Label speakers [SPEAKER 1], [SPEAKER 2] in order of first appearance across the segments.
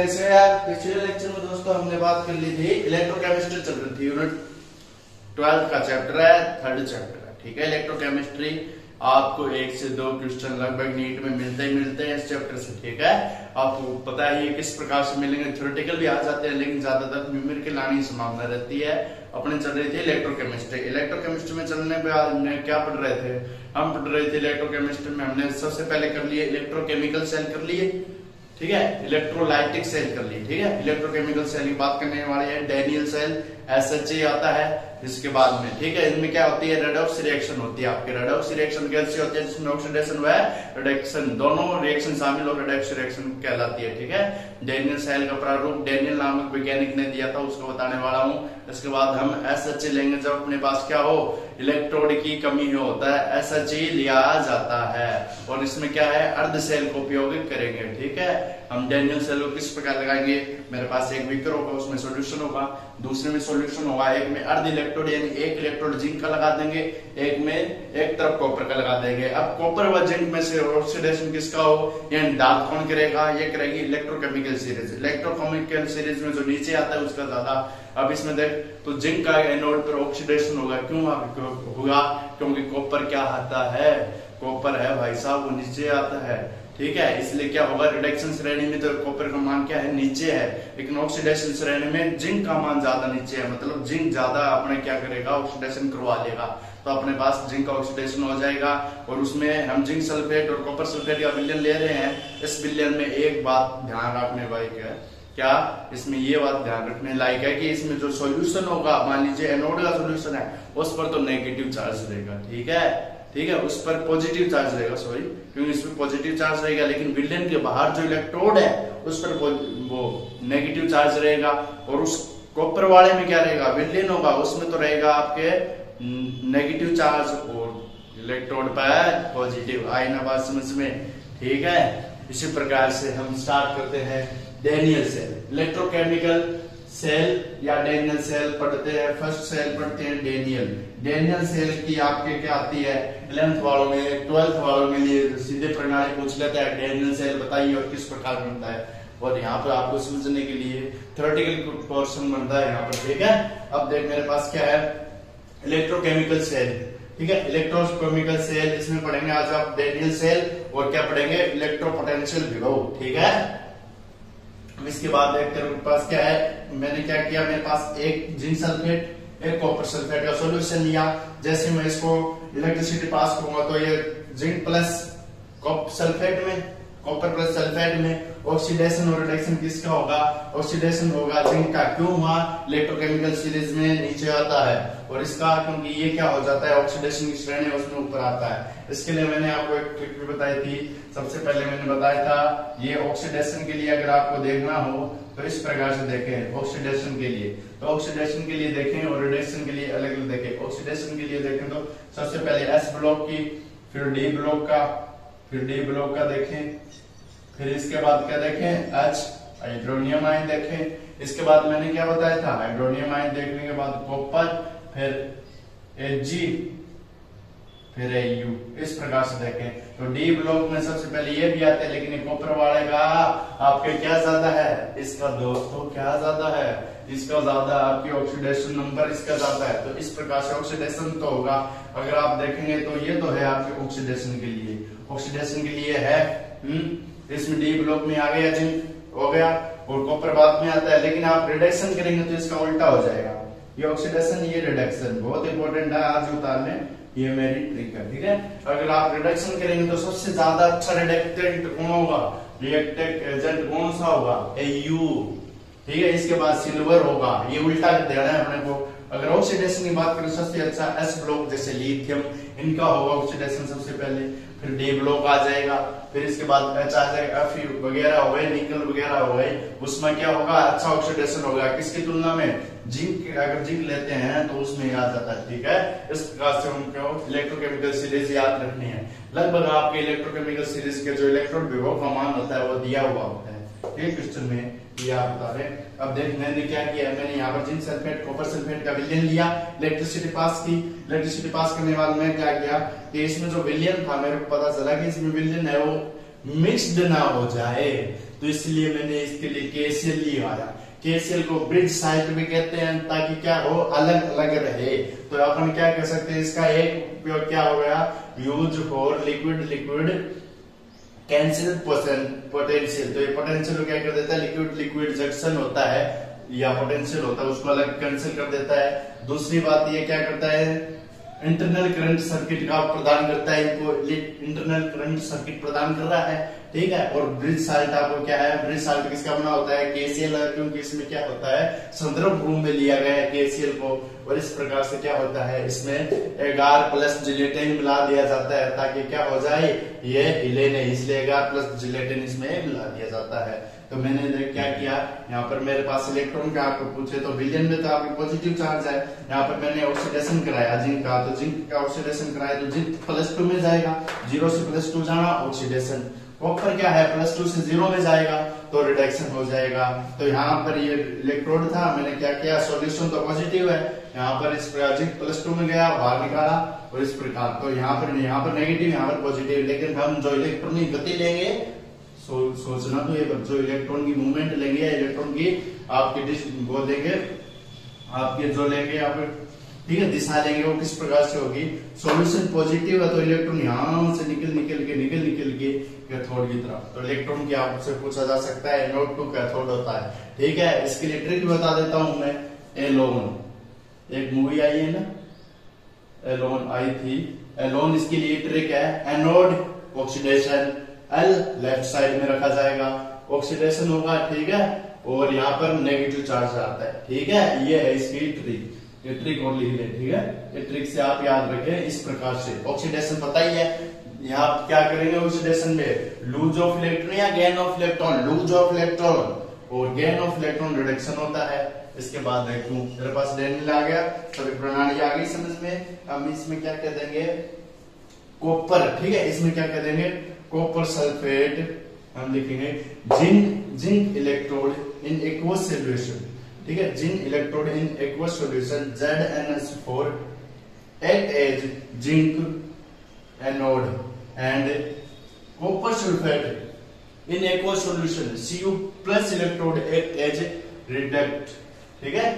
[SPEAKER 1] कैसे हैं आप? पिछले लेक्चर में दोस्तों हमने बात कर ली थी, इलेक्ट्रोकेमिस्ट्री चल रही थी, यूनिट 12 का चैप्टर है, थर्ड चैप्टर है। ठीक है, इलेक्ट्रोकेमिस्ट्री आपको 1 से 2 क्वेश्चन लगभग नीट में मिलते हैं इस चैप्टर से। ठीक है, आपको पता ही है किस प्रकार से मिलेंगे, थ्योरेटिकल भी आ जाते हैं लेकिन ज्यादातर न्यूमेरिकल आने की संभावना रहती है। अपने चल रही थी इलेक्ट्रोकेमिस्ट्री में चलने पे हमने क्या पढ़ रहे थे? हम पढ़ रहे थे इलेक्ट्रोकेमिस्ट्री में हमने सबसे पहले कर लिए इलेक्ट्रोकेमिकल सेल कर लिए, ठीक है, इलेक्ट्रोलाइटिक सेल कर ली। ठीक है, इलेक्ट्रोकेमिकल सेल की बात करने वाले हैं, डैनियल सेल SHA आता है इसके बाद में। ठीक है, इनमें क्या होती है? रेडॉक्स रिएक्शन होती है। आपके रेडॉक्स रिएक्शन कैसी होती है? जिसमें ऑक्सीडेशन व रिडक्शन दोनों रिएक्शन शामिल और रेडॉक्स रिएक्शन कहलाती है। ठीक है, डैनियल सेल का प्रारूप डैनियल नामक वैज्ञानिक ने दिया था, उसको बताने वाला हूँ। इसके बाद हम SHA लेंगे जब अपने पास क्या हो, इलेक्ट्रोड की कमी होता है, SHA लिया जाता है और इसमें क्या है, अर्ध सेल को उपयोग करेंगे। ठीक है, हम डैनियल सेल को किस प्रकार लगाएंगे? मेरे पास एक बीकर होगा, उसमें सॉल्यूशन होगा, दूसरे में सॉल्यूशन होगा, एक में अर्ध इलेक्ट्रोड यानी एक इलेक्ट्रोड जिंक का लगा देंगे, एक में एक तरफ कॉपर का लगा देंगे। अब कॉपर व जिंक में से ऑक्सीडेशन किसका हो, यानी दाब कौन करेगा? ये करेगी इलेक्ट्रोकेमिकल सीरीज। इलेक्ट्रोकेमिकल सीरीज में जो नीचे आता है उसका ज्यादा। अब इसमें देख तो जिंक का एनोड पर ऑक्सीडेशन होगा, क्यों होगा? क्योंकि कॉपर क्या आता है, कॉपर है भाई साहब, वो नीचे आता है। ठीक है, इसलिए क्या होगा, रिडक्शन श्रेणी में तो कॉपर का मान क्या है, नीचे है, लेकिन ऑक्सीडेशन श्रेणी में जिंक का मान ज्यादा नीचे है, मतलब जिंक ज्यादा अपने क्या करेगा, ऑक्सीडेशन करवा लेगा। तो अपने पास जिंक का ऑक्सीडेशन हो जाएगा और उसमें हम जिंक सल्फेट और कॉपर सल्फेट का विलयन ले रहे हैं। इस विलयन में एक बात ध्यान रखने लायक है, क्या इसमें ये बात ध्यान रखने लायक है कि इसमें जो सॉल्यूशन होगा, मान लीजिए एनोड का सॉल्यूशन है, उस पर तो नेगेटिव चार्ज रहेगा। ठीक है, उस पर पॉजिटिव चार्ज रहेगा, सॉरी, क्योंकि इसमें पॉजिटिव चार्ज रहेगा, लेकिन विलयन के बाहर जो इलेक्ट्रोड है उस पर वो नेगेटिव चार्ज रहेगा। और उस कॉपर वाले में क्या रहेगा, विलयन होगा, उसमें तो रहेगा आपके नेगेटिव चार्ज और इलेक्ट्रोड पर पॉजिटिव। आई ना बात समझ में? ठीक है, इसी प्रकार से हम स्टार्ट करते हैं डैनियल सेल। इलेक्ट्रोकेमिकल सेल या डैनियल सेल पढ़ते हैं, फर्स्ट सेल पढ़ते हैं डैनियल सेल की आपके क्या आती है, 11th वालों में 12th वालों के लिए सीधे प्रणाली पूछ लेता है, डैनियल सेल बताइए और किस प्रकार बनता है। और यहाँ पर आपको समझने के लिए थ्योरेटिकल पोर्शन बनता है यहाँ पर। ठीक है, अब देख मेरे पास क्या है, इलेक्ट्रोकेमिकल सेल। ठीक है, इलेक्ट्रोकेमिकल सेल, इसमें पढ़ेंगे आज आप डैनियल सेल और क्या पढ़ेंगे, इलेक्ट्रोपोटेंशियल विभव। ठीक है, इसके बाद मेरे पास क्या है, मैंने क्या किया, मेरे पास एक जिंक सल्फेट एक कॉपर सल्फेट का सॉल्यूशन लिया। जैसे मैं इसको इलेक्ट्रिसिटी पास करूंगा तो ये जिंक प्लस कॉपर सल्फेट में, कॉपर प्लस सल्फेट में ऑक्सीडेशन और रिडक्शन किसका होगा, ऑक्सीडेशन होगा जिंक का। क्यों हुआ, इलेक्ट्रोकेमिकल सीरीज में नीचे आता है और इसका क्योंकि ये क्या हो जाता है, ऑक्सीडेशन की श्रेणी उसमें ऊपर आता है। इसके लिए मैंने आपको एक ट्रिक भी बताई थी, सबसे पहले मैंने बताया था, ये ऑक्सीडेशन के लिए अगर आपको देखना हो तो इस प्रकार से देखें, ऑक्सीडेशन के लिए तो ऑक्सीडेशन के लिए देखें और रिडक्शन के लिए अलग अलग देखें। ऑक्सीडेशन के लिए देखें तो सबसे पहले S ब्लॉक की, फिर D ब्लॉक का देखें, फिर इसके बाद क्या देखें, H हाइड्रोनियम आयन देखें। इसके बाद मैंने क्या बताया था, हाइड्रोनियम आयन देखने के बाद कॉपर, फिर Hg, फिर Au, इस प्रकार से देखें। तो D ब्लॉक में सबसे पहले ये भी आता है, लेकिन कॉपर वाले का आपके क्या ज्यादा है, इसका दोस्तों क्या ज्यादा है, इसका ज्यादा, आपकी ऑक्सीडेशन नंबर इसका ज्यादा है। तो इस प्रकार से ऑक्सीडेशन तो होगा, अगर आप देखेंगे तो ये तो है आपके ऑक्सीडेशन के लिए है। इसमें D ब्लॉक में आ गया, जिंक हो गया और कॉपर बाद में आता है, लेकिन आप रिडक्शन करेंगे तो इसका उल्टा हो जाएगा, ये ऑक्सीडेशन ये रिडक्शन। बहुत इंपॉर्टेंट है आज उतारने, ये मेरी ट्रिक है। ठीक है, अगर आप रिडक्शन करेंगे तो सबसे ज्यादा अच्छा रिडक्टेंट कौन होगा, रिएक्टेंट एजेंट कौन सा होगा, Au। ठीक है, इसके बाद सिल्वर होगा, ये उल्टा देना है अपने को। अगर ऑक्सीडेशन की बात करें सबसे अच्छा S ब्लॉक जैसे लिथियम, इनका होगा ऑक्सीडेशन सबसे पहले, फिर D ब्लॉक आ जाएगा, फिर इसके बाद H आ जाएगा, Fe वगैरह हो गए, निकल वगैरह हो गए, उसमें क्या होगा, अच्छा ऑक्सीडेशन होगा किसकी तुलना में, जिंक। अगर जिंक लेते हैं तो उसमें आ जाता है। ठीक है, इस प्रकार से उनको इलेक्ट्रोकेमिकल सीरीज याद रखनी है। लगभग आपके इलेक्ट्रोकेमिकल सीरीज के जो इलेक्ट्रॉन विभव का मान होता है वो दिया हुआ होता है। ठीक, क्वेश्चन में ये आप बता रहे। अब देख मैंने क्या किया, मैंने यहाँ पर जिंक सल्फेट कॉपर सल्फेट का विलयन लिया, इलेक्ट्रिसिटी पास की। इलेक्ट्रिसिटी पास करने वाले में क्या किया कि इसमें जो विलयन था मेरे को पता चला कि इसमें विलयन है वो मिक्स्ड ना हो जाए। तो इसलिए मैंने इसके लिए KCl लिया। KCl को ब्रिज साल्ट भी कहते हैं, ताकि क्या हो, अलग अलग रहे। तो अपन क्या कह सकते हैं, इसका एक उपयोग क्या हो गया, use for liquid liquid cancel potential. तो ये पोटेंशियल क्या कर देता है, लिक्विड लिक्विड जंक्शन होता है या पोटेंशियल होता है, उसको अलग कैंसिल कर देता है। दूसरी बात ये क्या करता है, इंटरनल करंट सर्किट का प्रदान करता है, इनको इंटरनल करंट सर्किट प्रदान कर रहा है, ठीक है। और ब्रिज साल्ट आपको क्या है, ब्रिज साल्ट किसका बना होता है, KCl, क्योंकि इसमें क्या होता है, संदर्भ रूप में लिया गया है KCl को। और इस प्रकार से क्या होता है, इसमें एगार प्लस जिलेटिन मिला दिया जाता है, ताकि क्या हो जाए, ये हिले नहीं, इसलिए एगार प्लस जिलेटिन इसमें मिला दिया जाता है। तो मैंने क्या किया, यहाँ पर मेरे पास इलेक्ट्रॉन का आपको पूछे तो विलयन में तो आपके पॉजिटिव चार्ज है, यहाँ पर मैंने ऑक्सीडेशन कराया जिंक का, तो जिंक का ऑक्सीडेशन कराया तो जिंक +2 में जाएगा, 0 से +2 जाना ऑक्सीडेशन। कॉपर क्या है, +2 से 0 में जाएगा तो रिडक्शन हो जाएगा। तो यहाँ पर ये इलेक्ट्रोड था, मैंने क्या किया, सॉल्यूशन तो पॉजिटिव है, यहाँ पर इस प्रकार जिंक +2 में गया, बाहर निकाला, और इस प्रकार तो यहाँ पर नेगेटिव, यहाँ पर पॉजिटिव। लेकिन हम जो इलेक्ट्रॉन की गति लेंगे, सोचना तो ये, जो इलेक्ट्रॉन की मूवमेंट लेंगे, इलेक्ट्रॉन की आपकी वो देंगे, आपके जो लेंगे आप, ठीक है, दिशा लेंगे, वो किस प्रकार से होगी, सॉल्यूशन पॉजिटिव है तो इलेक्ट्रॉन यहाँ से निकल के कैथोड की तरफ। तो इलेक्ट्रॉन की आपसे पूछा जा सकता है, एनोड टू कैथोड होता है, ठीक है। इसके लिए ट्रिक बता देता हूं मैं, एलोन, एक मूवी आई है ना, एलोन आई थी, एलोन, इसके लिए ट्रिक है, anode oxidation, L left side में रखा जाएगा, ऑक्सीडेशन होगा, ठीक है, और यहाँ पर नेगेटिव चार्ज आता है, ठीक है। ये है इसकी ट्रिक, ये ट्रिक और लिख ले, ठीक है। ये ट्रिक से आप याद रखें, इस प्रकार से ऑक्सीडेशन पता ही है, यहाँ क्या करेंगे ऑक्सीडेशन में, लूज ऑफ इलेक्ट्रॉन या gain of electron, lose of electron और गेन ऑफ इलेक्ट्रॉन रिडक्शन होता है। इसके बाद देखूं, मेरे पास डेनिल आ गया, सभी प्रणाली आ गई समझ में। हम इसमें क्या कह देंगे, कॉपर, ठीक है, इसमें क्या कह देंगे, कॉपर सल्फेट, हम लिखेंगे zinc electrode in aqueous solution, ठीक है, zinc electrode in aqueous solution, ZnS4 act as zinc anode and copper sulfate in aqueous solution, Cu plus electrode act as reductant, ठीक है,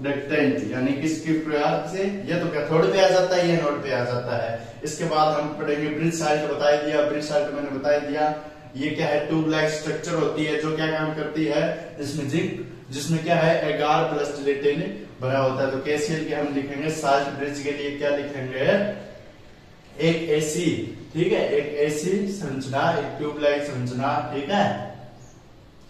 [SPEAKER 1] डक्टेंट, यानी किसके प्रकार से, ये तो कैथोड पे आ जाता है, ये एनोड पे आ जाता है। इसके बाद हम पढ़ेंगे ब्रिज साल्ट, बता दिया, ब्रिज साल्ट मैंने बता दिया, ये क्या है, ट्यूब लाइक स्ट्रक्चर होती है, जो क्या काम करती है, इसमें जिंक, जिसमें क्या है, एगार प्लस जिलेटिन भरा होता है। तो KCl के हम लिखेंगे, साल्ट ब्रिज के लिए क्या लिखेंगे, एक ऐसी, ठीक है, एक ऐसी संरचना, एक ट्यूब लाइक संरचना, ठीक है,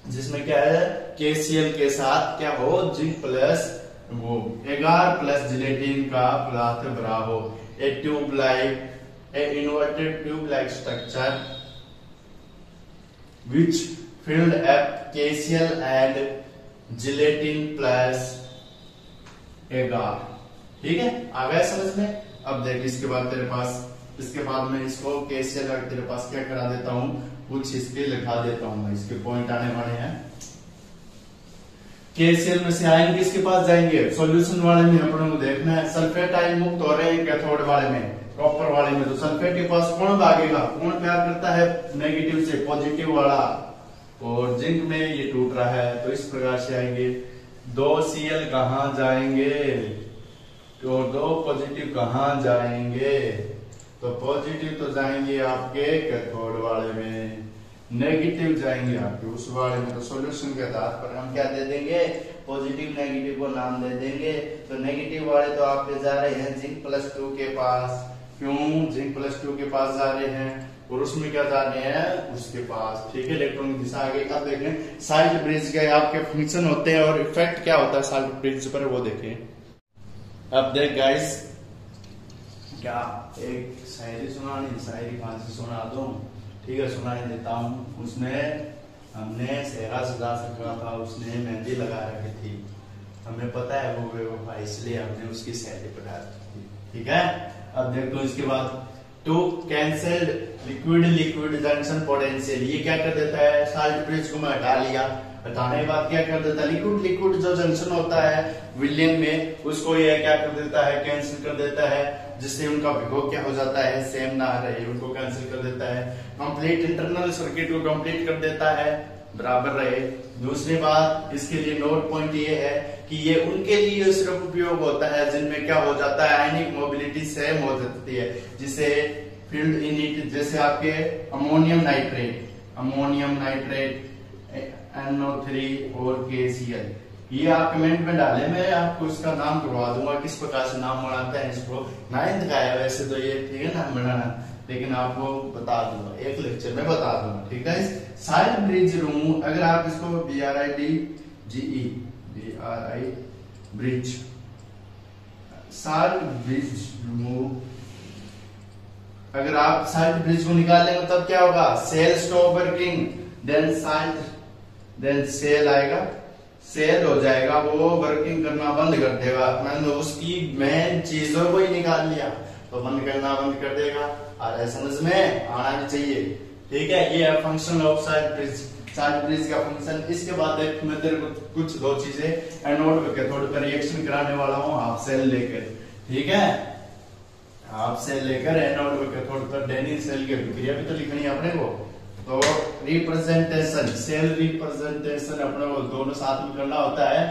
[SPEAKER 1] जिसमें क्या है, KCl के साथ क्या हो, जिंक प्लस वो एगार प्लस जिलेटिन का पदार्थ भरा हो, ए tube like, A inverted tube like structure which filled up KCl and gelatin plus एगार, ठीक है, आ गया समझ में। अब देख, इसके बाद तेरे पास, इसके बाद मैं इसको KCl का तेरे पास क्या करा देता हूं, कुछ इसके लिखा देता हूं, मैं इसके पॉइंट आने वाले हैं। KCl में से आयन किसके पास जाएंगे, सॉल्यूशन वाले में अपने को देखना है, सल्फेट आयन मुक्त हो रहे हैं कैथोड वाले में, कॉपर वाले में। तो सल्फेट के पास कौन भागेगा, कौन प्यार करता है नेगेटिव से, पॉजिटिव वाला, और जिंक में ये टूट रहा है, तो इस प्रकार से आएंगे। 2 Cl कहां जाएंगे, तो 2 पॉजिटिव कहां जाएंगे, तो पॉजिटिव तो जाएंगे आपके कैथोड वाले में, नेगेटिव जाएंगे आपके उस वाले में। तो सॉल्यूशन के आधार पर हम क्या दे देंगे, पॉजिटिव नेगेटिव को नाम दे देंगे। तो नेगेटिव वाले तो आपके जा रहे हैं जिंक +2 के पास, क्यों, जिंक +2 के पास जा रहे हैं, और उसमें क्या जा रहे हैं, उसके पास, ठीक है, इलेक्ट्रॉन की दिशा आगे। अब देखें साल्ट ब्रिज के आपके फंक्शन होते हैं और इफेक्ट क्या होता है साल्ट ब्रिज पर, वो देखें। अब देख गाइस, क्या एक शायरी सुनानी, शायरी कहां से सुना दूं, ठीक है, सुनाई देता हूँ। उसमें हमने सेहरा सजा रखा था, उसने मेहंदी लगा रखी थी, हमें पता है वो बेवफा, इसलिए हमने उसकी शायरी पढ़ा रखी थी, ठीक है। अब देखो इसके बाद, two cancelled liquid liquid junction potential, ये क्या कर देता है, साल्ट ब्रिज को मैं हटा लिया, हटाने के बाद क्या कर देता है, लिक्विड लिक्विड जो जंक्शन होता है विलयन में, उसको ये क्या कर देता है, कैंसिल कर देता है, जिससे उनका विभव क्या हो जाता है, सेम ना रहे, उनको कैंसिल कर देता है। कंप्लीट इंटरनल सर्किट को कंप्लीट कर देता है, बराबर रहे। दूसरी बात इसके लिए नोट पॉइंट ये है कि ये उनके लिए सिर्फ उपयोग होता है जिनमें क्या हो जाता है, आयनिक मोबिलिटी सेम हो जाती है, जिसे फील्ड इन, जैसे आपके अमोनियम नाइट्रेट NO3 और KCl। ये आप कमेंट में डालें, मैं आपको इसका नाम करवा दूंगा, किस प्रकार से नाम बनाते हैं इसको। 9th का है वैसे तो ये, ठीक है ना बनाना, लेकिन आपको बता दूंगा, एक लेक्चर में बता दूंगा, ठीक है। साल्ट ब्रिज रिमूव, अगर आप इसको ब्रिज, साल्ट ब्रिज रिमूव, अगर आप साल्ट ब्रिज को निकाल लेंगे तब क्या होगा, cell stop working, then cell आएगा, सेल हो जाएगा, वो वर्किंग करना बंद कर देगा। मैंने उसकी मेन चीजों को ही निकाल लिया तो बंद करना बंद कर देगा। और समझ में आना भी चाहिए, ठीक है। ये है function of salt bridge, salt bridge का फंक्शन। इसके बाद मैं तेरे को कुछ दो चीजें एनोड के थोड़े पर रिएक्शन कराने वाला हूँ, आप सेल लेकर, ठीक है, आप सेल लेकर एनोड के थोड़े पर डेनिल सेल की प्रक्रिया भी तो लिखनी है अपने को। तो रिप्रेजेंटेशन, सेल रिप्रेजेंटेशन अपने को दोनों साथ में करना होता है।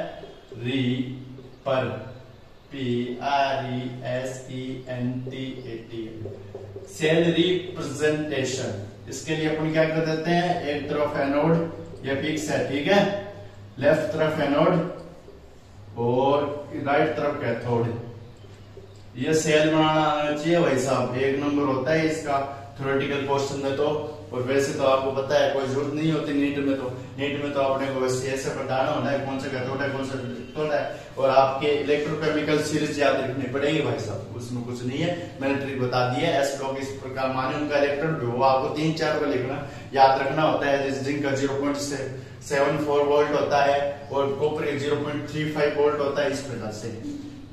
[SPEAKER 1] सेल रिप्रेजेंटेशन, इसके लिए अपन क्या कर देते हैं, एक तरफ एनोड ये फिक्स है, ठीक है, लेफ्ट तरफ एनोड और राइट तरफ कैथोड। ये सेल बनाना आना चाहिए भाई साहब, एक नंबर होता है इसका थ्योरेटिकल पोर्शन में तो। और वैसे तो आपको पता है कोई जरूरत नहीं होती नीट में तो अपने को बस ऐसे पढ़ाना होता है कौन सा कैथोड है कौन सा एनोड है, और आपके इलेक्ट्रोकेमिकल सीरीज याद रखनी पड़ेगी भाई साहब, उसमें कुछ नहीं है, मैंने ट्रिक बता दी है। एस ब्लॉक इस प्रकार माने उनका इलेक्ट्रोड, वो आपको 3-4 को लिखना याद रखना होता है। जैसे जिंक का 0.74 वोल्ट होता है और कॉपर 0.35 वोल्ट होता है, इस प्रकार से।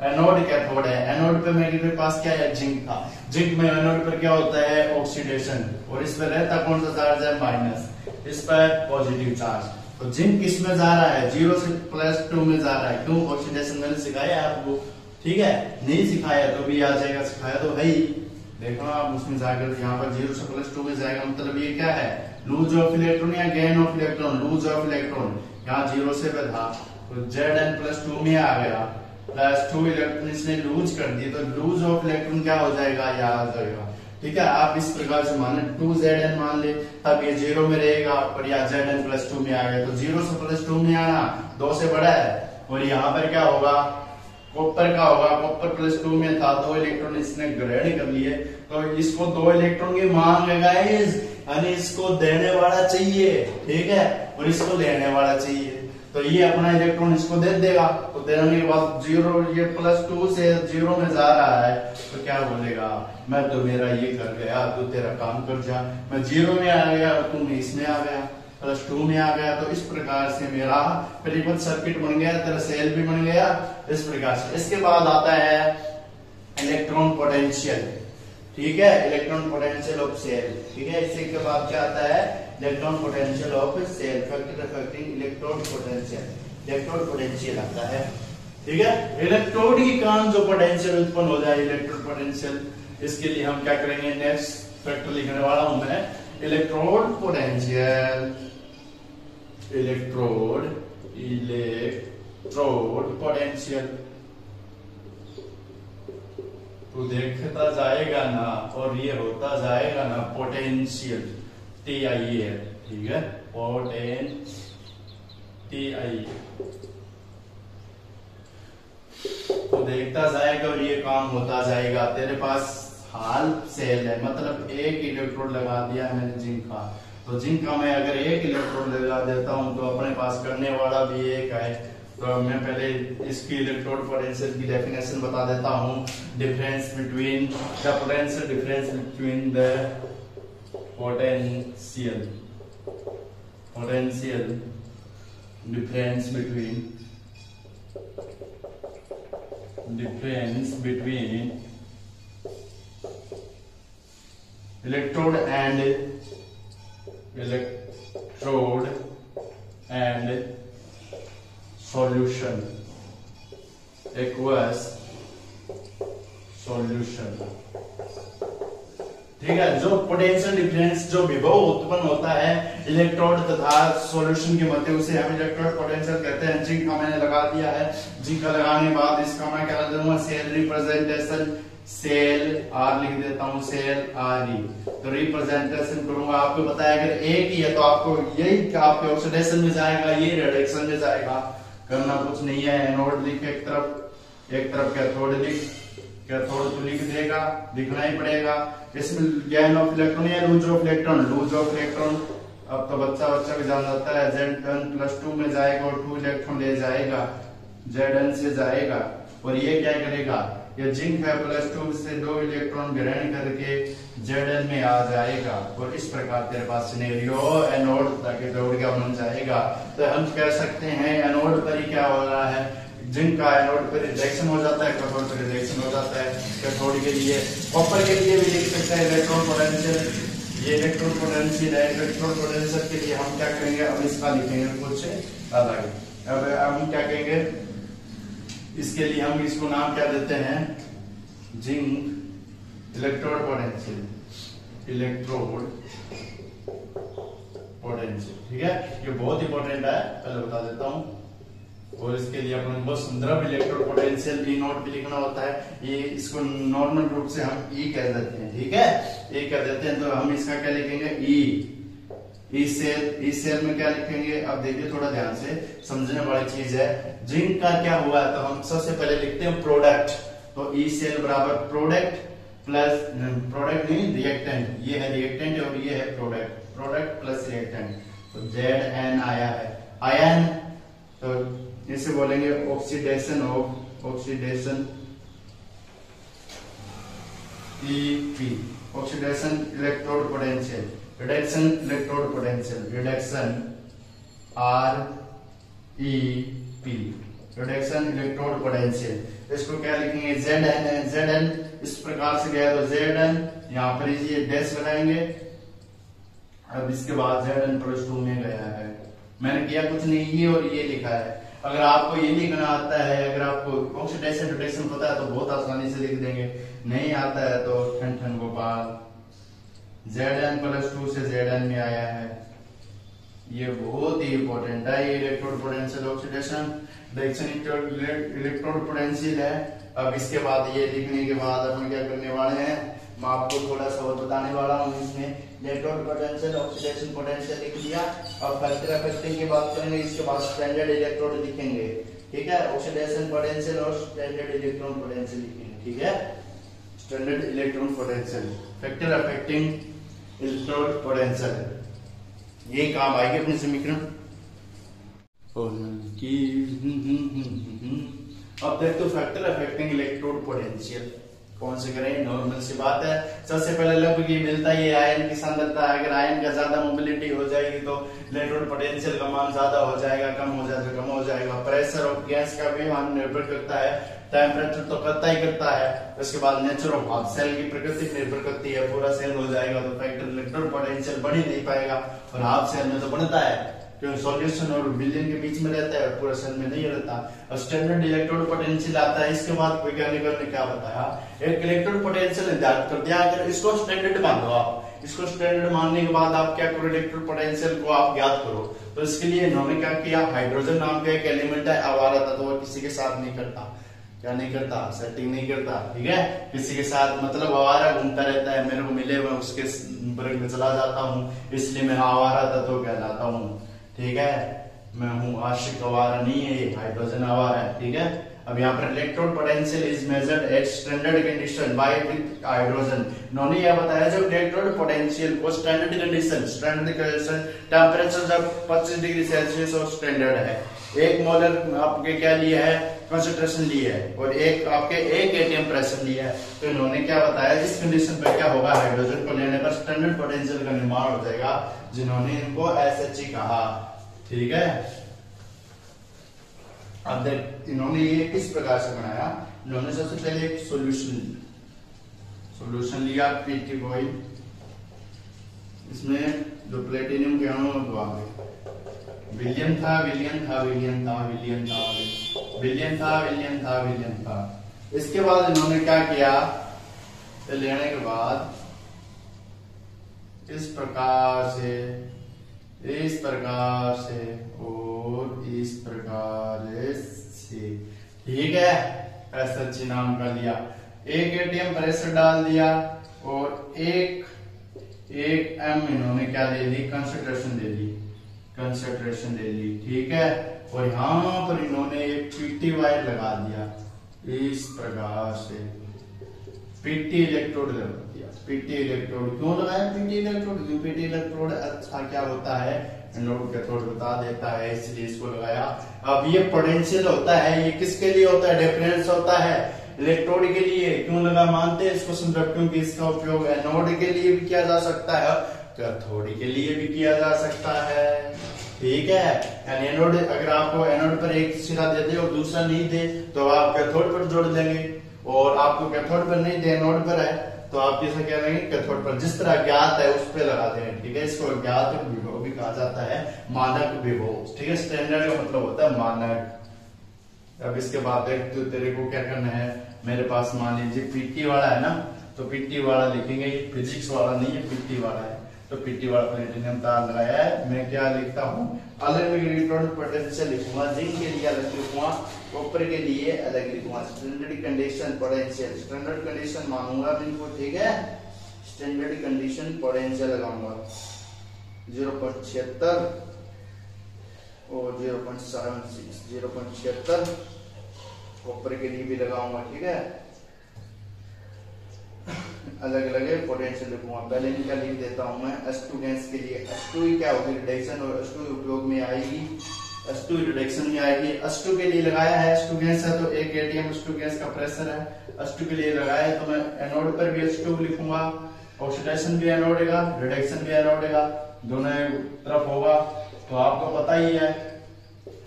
[SPEAKER 1] एनोड कैथोड है, एनोड पे मेरे पास क्या है, जिंक था, जिंक में एनोड पर क्या होता है, ऑक्सीडेशन, और इस पर रहता कौन सा चार्ज है, माइनस, इस पर पॉजिटिव चार्ज। तो जिंक किस में जा रहा है, 0 से +2 में जा रहा है, क्यों, ऑक्सीडेशन मैंने सिखाया आपको, ठीक है, नहीं सिखाया तो भी आ जाएगा, सिखाया तो है ही, देखो आप उसमें जाकर यहाँ पर 0 से +2 में जाएगा, मतलब ये क्या है, लूज ऑफ इलेक्ट्रॉन या gain of electron, lose of electron, यहाँ 0 से था तो Zn+2 में आ गया, +2 इलेक्ट्रॉन इसने लूज कर दी, तो लूज ऑफ इलेक्ट्रॉन क्या हो जाएगा, यहाँ आ जाएगा, ठीक है। आप इस प्रकार से माने 2Zn मान ले, तब ये 0 में रहेगा और यहाँ Zn+2 में आ गया, तो 0 से +2 में आना 2 से बड़ा है, और यहाँ पर क्या होगा, कॉपर का होगा, कॉपर +2 में था, 2 इलेक्ट्रॉन इसने ग्रहण कर लिए, तो इसको 2 इलेक्ट्रॉन की मांग है गाइस, यानी इसको देने वाला चाहिए, ठीक है, और इसको लेने वाला चाहिए, तो ये अपना इलेक्ट्रॉन इसको दे देगा, तो देने के बाद 0, ये +2 से 0 में जा रहा है, तो क्या बोलेगा, मैं तो मेरा ये कर गया, तू तेरा काम कर जा, मैं 0 में आ गया और तुम इसमें आ गया, +2 में आ गया, तो इस प्रकार से मेरा परिपथ सर्किट बन गया, तेरा सेल भी बन गया, इस प्रकार से। इसके बाद आता है इलेक्ट्रॉन पोटेंशियल, ठीक है, इलेक्ट्रॉन पोटेंशियल ऑफ सेल, ठीक है। इसके के बाद क्या आता है, electron potential of cell, factor affecting electrode potential आता है, ठीक है। इलेक्ट्रोड के कारण जो पोटेंशियल उत्पन्न हो जाए, इलेक्ट्रोड पोटेंशियल, इसके लिए हम क्या करेंगे, नेक्स्ट फैक्टर लिखने वाला हूं मैं, इलेक्ट्रोड पोटेंशियल, इलेक्ट्रोड पोटेंशियल, तो देखता जाएगा ना और ये होता जाएगा ना, पोटेंशियल TIE है, ठीक है, TIE, तो देखता जाएगा और ये काम होता जाएगा। तेरे पास हाल सेल है, मतलब एक इलेक्ट्रोड लगा दिया मैंने जिंक का, तो जिंक का मैं अगर एक इलेक्ट्रोड लगा देता हूं तो अपने पास करने वाला भी एक है, तो मैं पहले इसकी इलेक्ट्रोड पोटेंशियल की डेफिनेशन बता देता हूं, difference between the potential difference between the potential difference between electrode and solution aqueous solution, ठीक है। जो पोटेंशियल डिफरेंस, जो विभव उत्पन्न होता है इलेक्ट्रोड तथा सॉल्यूशन के मध्य, उसे हम इलेक्ट्रोड पोटेंशियल कहते हैं। जिंक का मैंने लगा दिया है। जिंक का लगाने के बाद इसका मैं क्या दूंगा, सेल रिप्रेजेंटेशन, सेल आर लिख देता हूं, सेल आर ई। तो रिप्रेजेंटेशन करूंगा। आपको पता है अगर एक ही है तो आपको यही आपके ऑक्सीडेशन में जाएगा, ये रिडक्शन में जाएगा। करना कुछ नहीं है। एनोड लिख एक तरफ कैथोड लिख, कैथोड तो लिख देगा, लिखना ही पड़ेगा। इसमें गेन ऑफ इलेक्ट्रॉन या lose of electron, lose of electron अब तो बच्चा भी जान जाता है। Z10+2 में जाएगा और 2 इलेक्ट्रॉन ले जाएगा, Zn से जाएगा। और ये क्या करेगा, ये जिंक है +2 से 2 इलेक्ट्रॉन ग्रहण करके Zn में आ जाएगा। और इस प्रकार तेरे पास सिनेरियो एनोड तक दौड़ का बन जाएगा। तो हम कह सकते हैं एनोड पर ही क्या हो रहा है, जिंक का एनोड पर रिडक्शन हो जाता है, कैथोड पर रिडक्शन हो जाता है। कैथोड के लिए, कॉपर के लिए भी लिख सकते हैं इलेक्ट्रॉन पोटेंशियल। ये इलेक्ट्रॉन पोटेंशियल है। इलेक्ट्रॉन पोटेंशियल के लिए हम क्या करेंगे, अब इसका लिखेंगे कुछ अलग। अब हम क्या कहेंगे, इसके लिए हम इसको नाम क्या देते हैं, zinc electrode potential, electrode potential. ठीक है, ये बहुत इंपॉर्टेंट है, पहले बता देता हूं। और इसके लिए अपन को द्रव इलेक्ट्रोड पोटेंशियल ई नोट भी लिखना होता है। ये इसको नॉर्मल रूप से हम ई कह देते हैं। ठीक है, ई कह देते हैं। तो हम इसका क्या लिखेंगे, ई सेल में क्या लिखेंगे। अब देखिए थोड़ा ध्यान से समझने वाली चीज है। जिंक का क्या हुआ है, तो हम सबसे पहले लिखते हैं प्रोडक्ट। तो ई सेल बराबर प्रोडक्ट प्लस, प्रोडक्ट नहीं रिएक्टेंट, ये है रिएक्टेंट और ये है प्रोडक्ट, प्रोडक्ट प्लस रिएक्टेंट। तो Zn आया है। आयन तो इसे बोलेंगे oxidation of, oxidation Ep, oxidation electrode potential, reduction electrode potential, reduction Rep, reduction electrode potential. इसको क्या लिखेंगे, Zn इस प्रकार से गया तो Zn यहाँ पर ये डैश लगाएंगे। अब इसके बाद Zn+2 में गया है। मैंने किया कुछ नहीं, ये और ये लिखा है। अगर आपको ये लिखना आता है, अगर आपको ऑक्सीडेशन रिडक्शन पता है तो बहुत आसानी से लिख देंगे। नहीं आता है तो ठन गोपाल, Zn+2 से Zn में आया है। ये बहुत ही इंपॉर्टेंट है। ये electrode potential, oxidation reduction electrode potential है। अब इसके बाद ये लिखने के बाद अपन क्या करने वाले हैं, मैं आपको थोड़ा सा और बताने वाला हूँ। इसमें इलेक्ट्रोड पोटेंशियल, ऑक्सीडेशन पोटेंशियल लिख दिया। अब फैक्टर इफेक्टिंग की बात करेंगे। इसके बाद स्टैंडर्ड इलेक्ट्रोड लिखेंगे। ठीक है, ऑक्सीडेशन पोटेंशियल और स्टैंडर्ड इलेक्ट्रॉन पोटेंशियल लिखेंगे। ठीक है, standard electron potential, factor affecting electrode potential, ये काम आएगी अपने समीकरण। अब देखते हो फैक्टर अफेक्टिंग इलेक्ट्रोड पोटेंशियल कौन से करें, नॉर्मल सी बात है। सबसे पहले लगभग ये मिलता ही है आयन की सांद्रता। अगर आयन का ज्यादा मोबिलिटी हो जाएगी तो इलेक्ट्रोड पोटेंशियल का मान ज्यादा हो जाएगा, कम हो जाएगा कम हो जाएगा। प्रेशर ऑफ गैस का भी मान निर्भर करता है, टेम्परेचर तो करता ही करता है। उसके बाद नेचर ऑफ हाफ सेल की प्रकृति निर्भर करती है। पूरा सेल हो जाएगा तो फैक्टर इलेक्ट्रोड पोटेंशियल बढ़ ही नहीं पाएगा। और हाफ सेल में तो बढ़ता है क्योंकि सॉल्यूशन और विलयन के बीच में रहता है, पूरा सेल में नहीं रहता। और स्टैंडर्ड इलेक्ट्रोड पोटेंशियल आता है। इसके बाद वैज्ञानिकों ने क्या बताया, एक इलेक्ट्रोड पोटेंशियल निर्धारित कर दिया। अगर इसको स्टैंडर्ड मान लो आप, इसको स्टैंडर्ड मानने के बाद आप क्या करो, इलेक्ट्रोड पोटेंशियल को आप ज्ञात करो। तो इसके लिए इन्होंने क्या किया, हाइड्रोजन नाम का एक एलिमेंट है, आवारा तत्व, वो किसी के साथ नहीं करता, क्या नहीं करता, सेटिंग नहीं करता। ठीक है, किसी के साथ मतलब आवारा घूमता रहता है, मेरे को मिले मैं उसके वर्ग में चला जाता हूँ, इसलिए मैं आवारा तत्व कहलाता हूँ। ठीक है, मैं हूँ आशिक आवारा नहीं है, ये हाइड्रोजन आवारा है। ठीक है, अब यहाँ पर electrode potential is measured eight standard condition bye with hydrogen. इन्होंने यह बताया जब इलेक्ट्रोड पोटेंशियल को स्टैंडर्ड कंडीशन टेम्परेचर जब 25 डिग्री सेल्सियस और स्टैंडर्ड है, 1 मोलर आपके क्या लिया है, कंसंट्रेशन लिया है, और एक आपके 1 एटीएम प्रेशर लिया है। तो इन्होंने क्या बताया, इस कंडीशन पर क्या होगा, हाइड्रोजन को लेने पर स्टैंडर्ड पोटेंशियल का निर्माण हो जाएगा, जिन्होंने इनको SHE कहा। ठीक है, अब देख इन्होंने ये किस प्रकार से बनाया। इन्होंने सबसे पहले एक सॉल्यूशन लिया, पीटी बॉयल, इसमें जो प्लेटिनियम के अणु विलियन था। इसके बाद इन्होंने क्या किया, लेने के बाद इस प्रकार से, इस प्रकार से और इस प्रकार से, ठीक है। एसएचजी नाम का लिया, एक एटीएम प्रेशर डाल दिया और एक एम इन्होंने क्या दे दी, कंसंट्रेशन दे दी, कंसंट्रेशन दे दी, ठीक है। और यहां पर इन्होंने एक पीटी वायर लगा दिया इस प्रकार से, पीटी इलेक्ट्रोड लगा दिया। पीटी इलेक्ट्रोड क्यों लगाया पीटी इलेक्ट्रोड? क्यों पीटी इलेक्ट्रोड अच्छा क्या होता है, एनोड कैथोड बता देता है, इसलिए इसको लगाया। अब ये पोटेंशियल होता है, ये किसके लिए होता है, डिफरेंस होता है इलेक्ट्रोड के लिए। क्यों लगा मानते हैं इसको सिंपल, क्योंकि इसका उपयोग एनोड के लिए भी किया जा सकता है, कैथोड के लिए भी किया जा सकता है, ठीक है। यानी एनोड, अगर आपको एनोड पर एक सिरा दे दे और दूसरा नहीं दे तो आप कैथोड पर जोड़ देंगे, और आपको कैथोड पर नहीं दे, एनोड पर है तो आप कैसे कह रहे हैं, कैथोड पर जिस तरह ज्ञात है उस पर लगा दें, ठीक है। इसको ज्ञात विभव भी कहा जाता है, मानक विभव, ठीक है। स्टैंडर्ड का मतलब होता है मानक। अब इसके बाद देख तो तेरे को क्या करना है, मेरे पास मान लीजिए पीटी वाला है ना, तो पीटी वाला लिखेंगे, ये फिजिक्स वाला नहीं है, पीटी वाला है, तो पीटी वाला प्लेटिनियम तार लगाया है। मैं क्या लिखता हूँ, अलग इलेक्ट्रॉनिक पोटेंशियल लिखूंगा, जिंक के लिए अलग लिखूंगा, कॉपर के लिए अलग लिखूंगा। Standard condition potential, standard condition मानूंगा इनको, ठीक है। स्टैंडर्ड कंडीशन पोटेंशियल लगाऊंगा 0.76 और 0.76, 0.76 कॉपर के लिए भी लगाऊंगा, ठीक है। अलग अलग पोटेंशियल लिखूंगा। पहले इनका लिख देता हूं मैं S2 गैस के लिए, S2 क्या होगी, रिडक्शन, और S2 उपयोग में आएगी, S2 रिडक्शन में आएगी। S2 के लिए लगाया है, S2 गैस है तो एक एटीएम S2 गैस का प्रेशर है, S2 के लिए लगाया है तो मैं एनोड पर भी S2 लिखूंगा, ऑक्सीडेशन भी एनोड का, रिडक्शन भी एनोड का, दोनों तरफ होगा। तो आपको पता ही है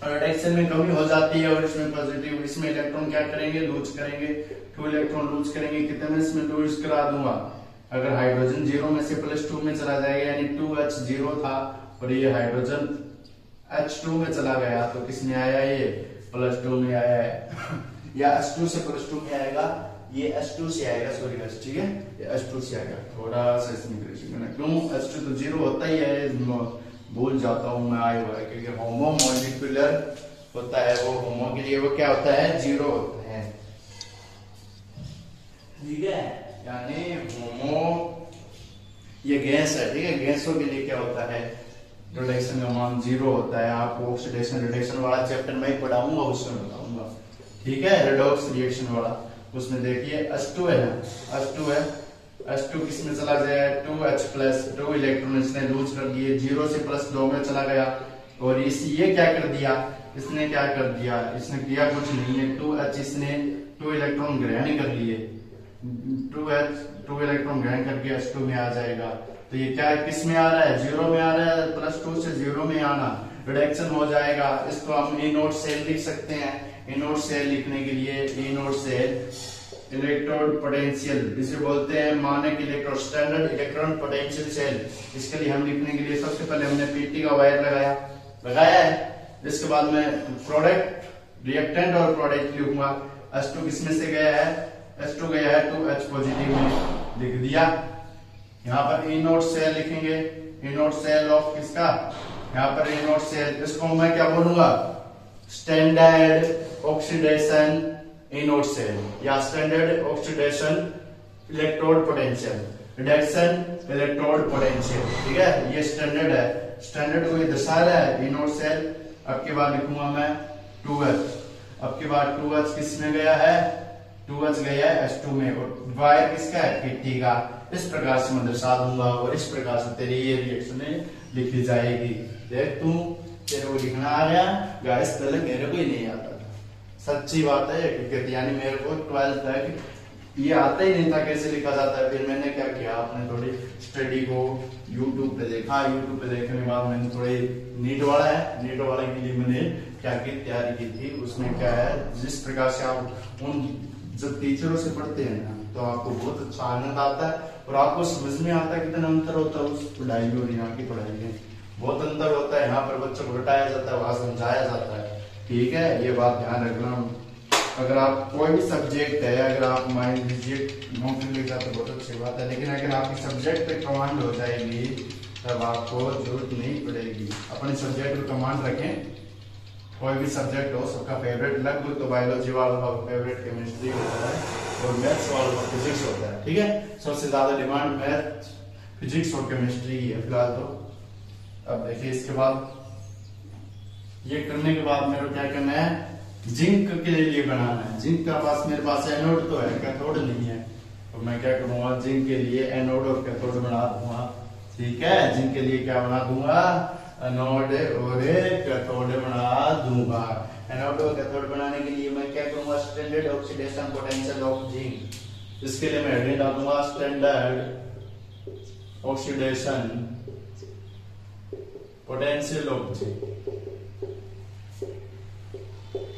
[SPEAKER 1] रिडक्शन में कमी हो जाती है और इसमें पॉजिटिव, इसमें इलेक्ट्रॉन क्या करेंगे, लूज करेंगे, 2 इलेक्ट्रॉन लूज करेंगे। कितने में इसमें लूज करा दूंगा, अगर हाइड्रोजन 0 में से +2 में चला जाएगा, यानी 2H 0 था और ये हाइड्रोजन H2 में चला गया, तो किसमें आया, ये +2 में आया है या H2 से +2 में आएगा, ये H2 से आएगा, सॉरी ठीक है, ये H2 से आएगा। थोड़ा सा इसमें करेक्शन करना, क्यों H2 तो 0 होता ही है, भूल जाता हूं मैं आया हुआ है, क्योंकि होमो मॉलिक्यूलर होता है, वो होमो के लिए वो क्या होता है, 0 होता है, ठीक है। यानी होमो ये गैस है, ठीक है, गैसों के लिए क्या होता है, रिडक्शन का मान 0 होता है। आपको ऑक्सीडेशन रिडक्शन वाला चैप्टर में ही पढ़ाऊंगा, उसमें बताऊंगा, ठीक है। रेडॉक्स रिएक्शन वाला, उसमें देखिए H2 है ना, H2 है, H2 किस में चला गया, 2H+2 इलेक्ट्रॉन इसने लूज कर दिए, 0 से +2 में चला गया, और ये क्या कर दिया, इसने क्या कर दिया, इसने किया कुछ नहीं है, 2H इसने 2 इलेक्ट्रॉन ग्रहण कर लिए, 2 इलेक्ट्रॉन ग्रहण करके H2 में आ जाएगा। तो ये क्या किस में आ रहा है, 0 में आ रहा है, +2 से 0 में आना, रिडक्शन हो जाएगा। इसको हम इनोड सेल लिख सकते हैं। इनोड सेल लिखने के लिए, इनोड सेल इलेक्ट्रोड पोटेंशियल जिसे बोलते हैं, मानक electrode, standard electron potential cell. इसके लिए हम लिखने के लिए सबसे पहले हमने पीटी का वायर लगाया है। इसके बाद में प्रोडक्ट, रिएक्टेंट और प्रोडक्ट लिखूंगा। H2 किसमें से गया है, H2 गया है 2H पॉजिटिव में, लिख दिया। यहाँ पर इनोड सेल लिखेंगे, इनोड सेल ऑफ किसका, यहाँ पर इनोड सेल, इसको मैं क्या बोलूंगा, स्टैंडर्ड ऑक्सीडेशन इनोड सेल या standard oxidation electrode potential, reduction electrode potential, ठीक है। ये स्टैंडर्ड है, स्टैंडर्ड को ये दर्शा रहा है इनोड सेल। अब के बाद लिखूंगा मैं 2H, अब के बाद 2H किस में गया है, 2H गया है H2 में, और वायर किसका है, पीटी का। इस प्रकार से मैं दर्शा दूंगा और इस प्रकार से तेरी ये रिएक्शन लिखी जाएगी। देख तू, तेरे को लिखना आ गया, गाइस पहले मेरे को ही नहीं आता था, सच्ची बात है, क्योंकि यानी मेरे को 12th तक ये आता ही नहीं था कैसे लिखा जाता है। फिर मैंने क्या किया, अपने थोड़ी स्टडी को यूट्यूब पे देखा, यूट्यूब पे देखने के बाद मैंने थोड़ी नीट वाला है, नीट वाले के लिए मैंने क्या की तैयारी की थी। उसमें क्या है, जिस प्रकार से आप उन जब टीचरों से पढ़ते हैं ना, तो आपको बहुत अच्छा आनंद आता है और आपको समझ में आता है कितना अंतर होता है उस पढ़ाई में और यहाँ की पढ़ाई में। बहुत अंतर होता है, यहाँ पर बच्चों को रटाया जाता है, वहां समझाया जाता है, ठीक है, ये बात ध्यान रखना। अगर आप कोई भी सब्जेक्ट है, अगर आप मान लीजिए नौकरी लेगा तो बहुत अच्छी बात है, लेकिन अगर आपकी सब्जेक्ट पे कमांड हो जाएगी तब आपको जरूरत नहीं पड़ेगी। अपने सब्जेक्ट पे कमांड रखें, कोई भी सब्जेक्ट हो, सबका फेवरेट लगभग तो बायोलॉजी वालों का फेवरेट केमिस्ट्री होता है और मैथ्स वालों का फिजिक्स होता है, ठीक है। सबसे ज्यादा डिमांड मैथ, फिजिक्स और केमिस्ट्री है फिलहाल तो। अब देखिए इसके बाद ये करने के बाद मेरे को क्या करना है, जिंक के लिए बनाना है। जिंक का पास मेरे पास एनोड तो है, कैथोड नहीं है, तो मैं क्या करूंगा, जिंक के लिए एनोड और कैथोड बना दूंगा, ठीक है। जिंक के लिए क्या बना दूंगा, एनोड और कैथोड बना दूंगा। एनोड और कैथोड बनाने के लिए मैं क्या करूंगा, standard oxidation potential of zinc, इसके लिए मैं हेडिंग डालूंगा standard oxidation potential of zinc,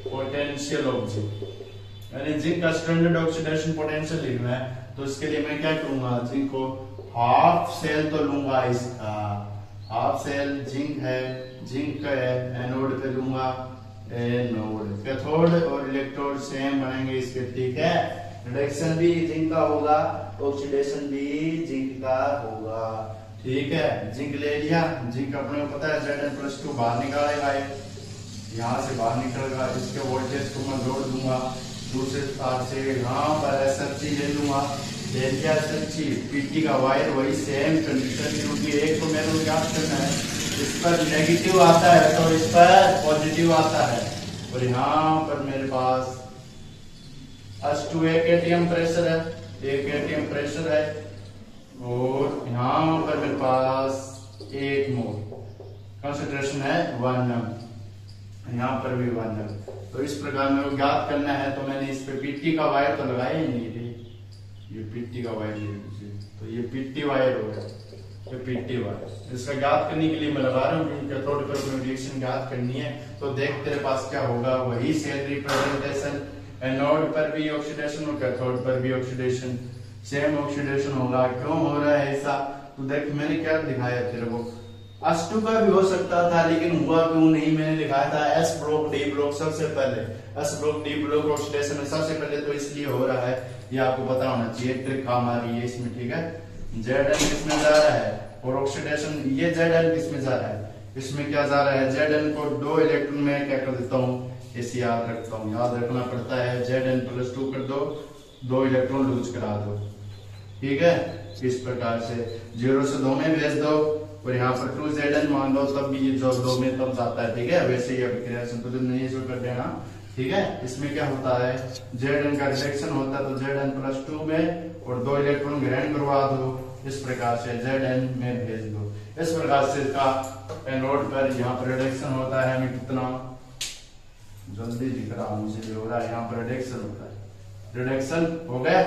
[SPEAKER 1] potential of zinc, यानी जिंक का स्टैंडर्ड ऑक्सीडेशन पोटेंशियल लिखना है। तो इसके लिए मैं क्या करूंगा, जिंक को हाफ सेल तो लूंगा, इसका हाफ सेल जिंक है, जिंक का है, एनोड पे लूंगा एनोड, कैथोड और इलेक्ट्रोड सेम बनेंगे इसके, ठीक है। रिडक्शन भी जिंक का होगा, ऑक्सीडेशन भी जिंक का होगा, ठीक है। जिंक ले लिया, जिंक अपने को पता है Zn+2 बाहर निकालेगा, यहाँ से बाहर निकलेगा, इसके वोल्टेज को मैं जोड़ दूंगा दूसरे तार से, यहाँ पर SHC ले लूंगा, ले लिया SHC, पीटी का वायर वही सेम कंडीशन, क्योंकि एक को मेरे को याद करना है, इस पर नेगेटिव आता है तो इस पर पॉजिटिव आता है, और यहाँ पर मेरे पास H2 एक एटीएम प्रेशर है, एक एटीएम प्रेशर है, और यहाँ पर मेरे पास 1 मोल कंसंट्रेशन है 1 m, यहाँ पर भी 1 m। तो इस प्रकार मेरे को ज्ञात करना है, तो मैंने इस पे पीटी का वायर तो लगाया ही नहीं थी, ये पीटी का वायर ले लीजिए, तो ये पीटी वायर हो गया, ये पीटी वायर, इसका ज्ञात करने के लिए मैं लगा रहा हूँ, कैथोड पर कोई रिएक्शन ज्ञात करनी है। तो देख तेरे पास क्या होगा, वही सेल रिप्रेजेंटेशन, एनोड पर भी ऑक्सीडेशन और कैथोड पर भी ऑक्सीडेशन, सेम ऑक्सीडेशन होगा। क्यों हो रहा है ऐसा, तो देख मैंने क्या दिखाया तेरे को, H2 का भी हो सकता था, लेकिन हुआ क्यों नहीं, मैंने दिखाया था S ब्लॉक D ब्लॉक सबसे पहले, S block D block oxidation में सबसे पहले, तो इसलिए हो रहा है, ये आपको पता होना चाहिए, ट्रिक काम आ रही है इसमें, ठीक है। Zn किसमें जा रहा है और ऑक्सीडेशन, ये Zn किसमें जा रहा है, इसमें क्या जा रहा है, Zn को 2 इलेक्ट्रॉन में क्या कर देता हूँ, इसे याद रखता हूँ, याद रखना पड़ता है, Zn+2 कर दो, 2 इलेक्ट्रॉन लूज करा दो, ठीक है। इस प्रकार से 0 से 2 में भेज दो, और यहाँ पर 2Zn मान लो, तब भी ये 2 में तब जाता है, ठीक है। वैसे ही अभिक्रिया संतुलन नहीं जो कर देना, ठीक है। इसमें क्या होता है, Zn का रिडक्शन होता है, तो Zn+2 में और 2 इलेक्ट्रॉन ग्रहण करवा दो, इस प्रकार से Zn में भेज दो। इस प्रकार से इसका एनोड पर यहाँ पर रिडक्शन होता है, मैं कितना जल्दी दिख रहा हूँ, मुझे हो रहा है, यहाँ पर रिडक्शन होता है, रिडक्शन हो गया,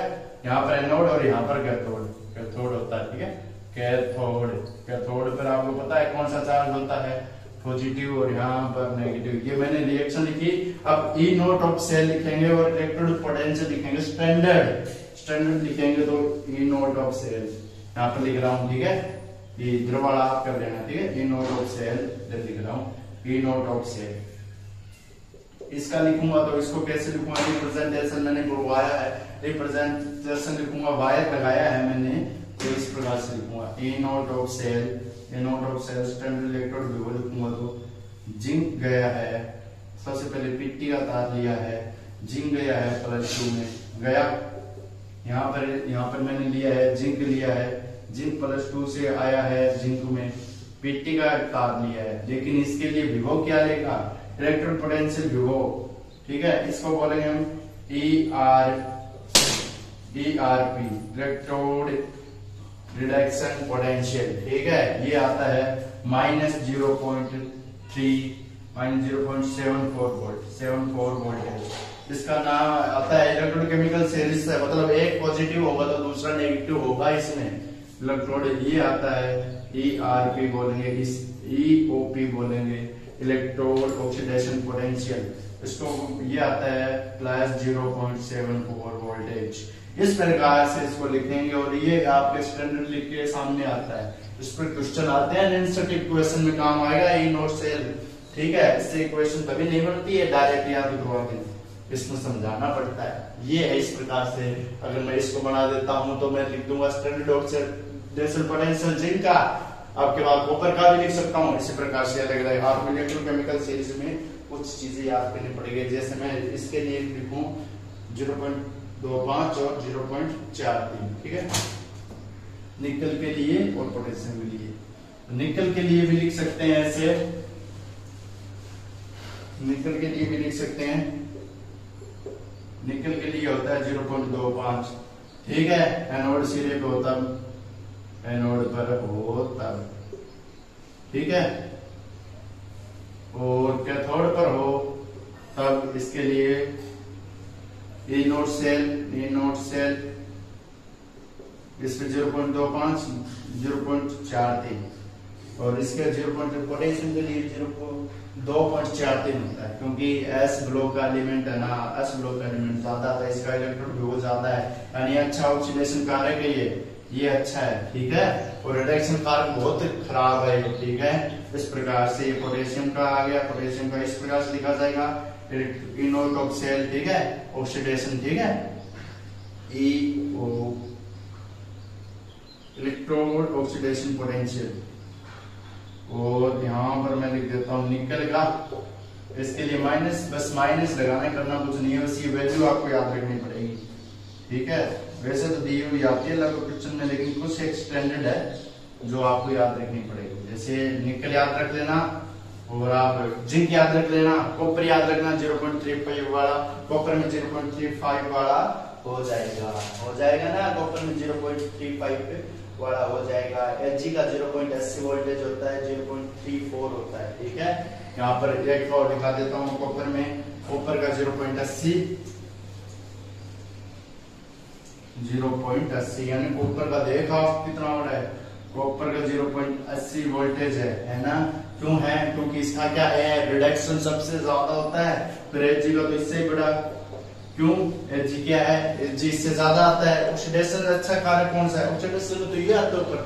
[SPEAKER 1] यहाँ पर एनोड और यहाँ पर कैथोड, कैथोड होता है, ठीक है। कैथोड, कैथोड पर आपको पता है कौन सा चार्ज होता है, पॉजिटिव, और यहाँ पर नेगेटिव। ये मैंने रिएक्शन लिखी, अब ई नोट ऑफ सेल लिखेंगे और इलेक्ट्रोड पोटेंशियल लिखेंगे, स्टैंडर्ड, स्टैंडर्ड लिखेंगे तो ई नोट ऑफ सेल यहाँ पर लिख रहा हूँ, ठीक है। ये इधर वाला आप कर देना, ठीक है। ई नोट ऑफ सेल लिख रहा हूँ, ई नोट ऑफ सेल, इसका लिखूंगा तो इसको कैसे लिखूंगा, रिप्रेजेंटेशन मैंने बुलवाया है, रिप्रेजेंटेशन लिखूंगा, वायर लगाया है मैंने, तो इस प्रकार से लिखूंगा, E naught of cell, E naught of cell standard electrode भी लिखूंगा, तो जिंक गया है, सबसे पहले पीटी का तार लिया है, जिंक गया है +2 में गया, यहाँ पर मैंने लिया है जिंक लिया है, जिंक +2 से आया है जिंक में, पीटी का तार लिया है, लेकिन इसके लिए विभव क्या लेगा, इलेक्ट्रोड पोटेंशियल विभव, ठीक है। इसको बोलेंगे हम ERP, इलेक्ट्रोड रिडक्शन पोटेंशियल, ठीक है। ये आता है -0.3 -0.74 वोल्ट, 74 वोल्ट है। इसका नाम आता है इलेक्ट्रोड केमिकल सीरीज से, मतलब एक पॉजिटिव होगा तो दूसरा नेगेटिव होगा इसमें, इलेक्ट्रोड ये आता है, ERP बोलेंगे, इस EOP बोलेंगे, इलेक्ट्रोड ऑक्सीडेशन पोटेंशियल, इसको ये आता है +0.74 वोल्टेज। इस प्रकार से इसको लिखेंगे, और ये आपके स्टैंडर्ड लिख के सामने आता है, इस पर क्वेश्चन आते हैं, इंस्टेंट इक्वेशन में काम आएगा ई नोट सेल, ठीक है। इससे इक्वेशन कभी नहीं बनती है, डायरेक्ट याद करवा के, इसमें समझाना पड़ता है। ये है इस प्रकार से। अगर मैं इसको बना देता हूं तो मैं लिख दूंगा स्टैंडर्ड ऑक्सीडेशन पोटेंशियल जिंक का, आपके बाद कॉपर का भी लिख सकता हूँ। इसी प्रकार से अलग अलग आपको इलेक्ट्रोकेमिकल सीरीज में कुछ चीजें याद करनी पड़ेगी। जैसे मैं इसके लिए लिखूं 0.25 और 0.43, ठीक है, निकल के लिए और पोटेशियम के लिए। निकल के लिए भी लिख सकते हैं ऐसे, निकल के लिए भी लिख सकते हैं, निकल के लिए होता है 0.25, ठीक है। एनोड सिरे पे होता, एनोड पर हो तब, ठीक है, और कैथोड पर हो तब इसके लिए एनोड सेल इस पे 0.25 0.43 और इसके 0. पोटेशियम के लिए 0.243 होता है, क्योंकि एस ब्लॉक का एलिमेंट है ना, एस ब्लॉक का एलिमेंट ज्यादा है, इसका इलेक्ट्रॉन भी ज्यादा है, यानी अच्छा ऑक्सीडेशन कारक है ये अच्छा है, ठीक है। और रिडक्शन कारक बहुत खराब है, ठीक है। इस प्रकार से ये पोटेशियम का आ गया, पोटेशियम का इस प्रकार से लिखा जाएगा इनोट ऑफ सेल, ठीक है, ऑक्सीडेशन, ठीक है, EO इलेक्ट्रोड ऑक्सीडेशन पोटेंशियल। और यहाँ पर मैं लिख देता हूँ निकल का, इसके लिए माइनस, बस माइनस लगाना करना कुछ नहीं है, बस ये वैल्यू आपको याद रखनी पड़ेगी, ठीक है। वैसे तो दी हुई आती है लगभग क्वेश्चन में, लेकिन कुछ एक्सटेंडेड है जो आपको याद रखनी पड़ेगी। जैसे निकल याद रख लेना, और आप जिंक याद रख लेना, कॉपर याद रखना 0.35 वाला, कॉपर में 0.35 वाला हो जाएगा ना, कॉपर में 0.35 वाला हो जाएगा। Hg का 0.80 वोल्टेज होता है, 0.34 होता है, ठीक है। यहाँ पर एक और दिखा देता हूँ, कॉपर में, कॉपर का 0.80 यानी कॉपर का देखा कितना बड़ा है, कॉपर का 0.80 वोल्टेज है ना। क्यों है? क्योंकि इसका क्या है, रिडक्शन सबसे ज्यादा होता है, फिर Hg का तो इससे बड़ा। क्यों? Hg क्या है, Hg इससे ज्यादा आता है। ऑक्सीडेशन अच्छा कारक कौन सा है, ऑक्सीडेशन में तो ये आता है ऊपर,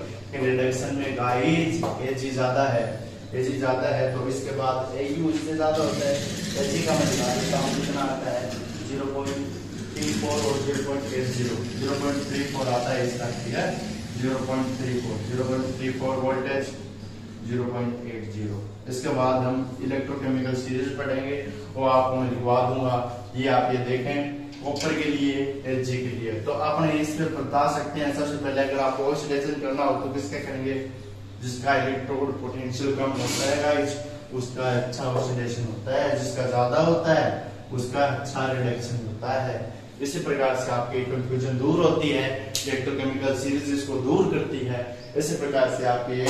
[SPEAKER 1] रिडक्शन में गाइस Hg ज्यादा है, Hg ज्यादा है, तो इसके बाद Au इससे ज्यादा होता है। Hg का मैं दिखा देता हूं कितना आता है, 0.34 और 0.34 आता है इसका, ठीक है, 0.34 वोल्टेज, 0.80। इसके बाद हम इलेक्ट्रोकेमिकल सीरीज पढ़ेंगे, वो आपको मैं लिखवा दूंगा, ये आप ये देखें, कॉपर के लिए, Hg के लिए। तो अपने इस पे बता सकते हैं, सबसे पहले अगर आपको ऑक्सीडेशन करना हो तो किसका करेंगे, जिसका इलेक्ट्रोड पोटेंशियल कम होता है गाइस, उसका अच्छा ऑक्सीडेशन होता है, जिसका ज्यादा होता है उसका अच्छा रिडक्शन होता है। इसी प्रकार से आपकी कंफ्यूजन दूर होती है, इलेक्ट्रोकेमिकल सीरीज इसको दूर करती है। इसी प्रकार से आपके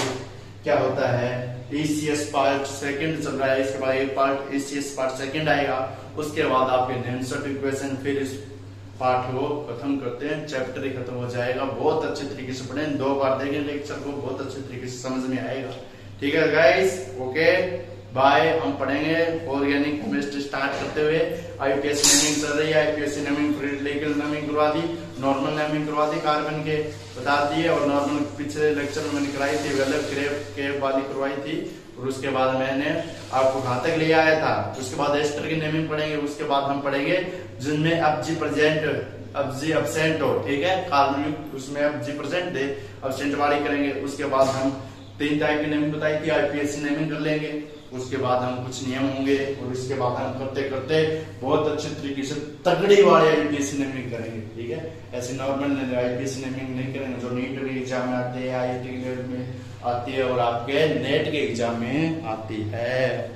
[SPEAKER 1] क्या होता है, ECS पार्ट सेकंड चल रहा है, इसके बाद एक पार्ट ECS पार्ट सेकंड आएगा, उसके बाद आपके नैनोसेट इक्वेशन, फिर इस पार्ट को खत्म करते हैं, चैप्टर ही खत्म हो जाएगा। बहुत अच्छे तरीके से पढ़ें, 2 बार देखें लेक्चर को, बहुत अच्छे तरीके से समझ में आएगा, ठीक है गाइस, ओके बाय। हम पढ़ेंगे ऑर्गेनिक केमिस्ट्री स्टार्ट करते हुए। IUPAC नेमिंग चल रही है, IUPAC नेमिंग फ्रीड नेमिंग करवा दी, नॉर्मल नेमिंग करवा दी, कार्बन के बता दिए, और नॉर्मल पिछले लेक्चर में मैंने कराई थी, वेलर क्रेब वाली करवाई थी, और उसके बाद मैंने आपको घातक ले आया था। उसके बाद एस्टर की नेमिंग पढ़ेंगे, उसके बाद हम पढ़ेंगे जिनमें एब्जी प्रेजेंट, एब्जी एब्सेंट हो, ठीक है, कार्बन उसमें एब्जी प्रेजेंट दे, एब्सेंट वाली करेंगे। उसके बाद हम 3 टाइप की नेमिंग बताई थी, IUPAC नेमिंग कर लेंगे। उसके बाद हम कुछ नियम होंगे, और इसके बाद हम करते करते बहुत अच्छे तरीके से तगड़ी वाले IUPAC नेमिंग करेंगे, ठीक है। ऐसे नॉर्मल IUPAC नेमिंग नहीं करेंगे जो नीट के एग्जाम में आते हैं, IIT में आती है, और आपके नेट के एग्जाम में आती है।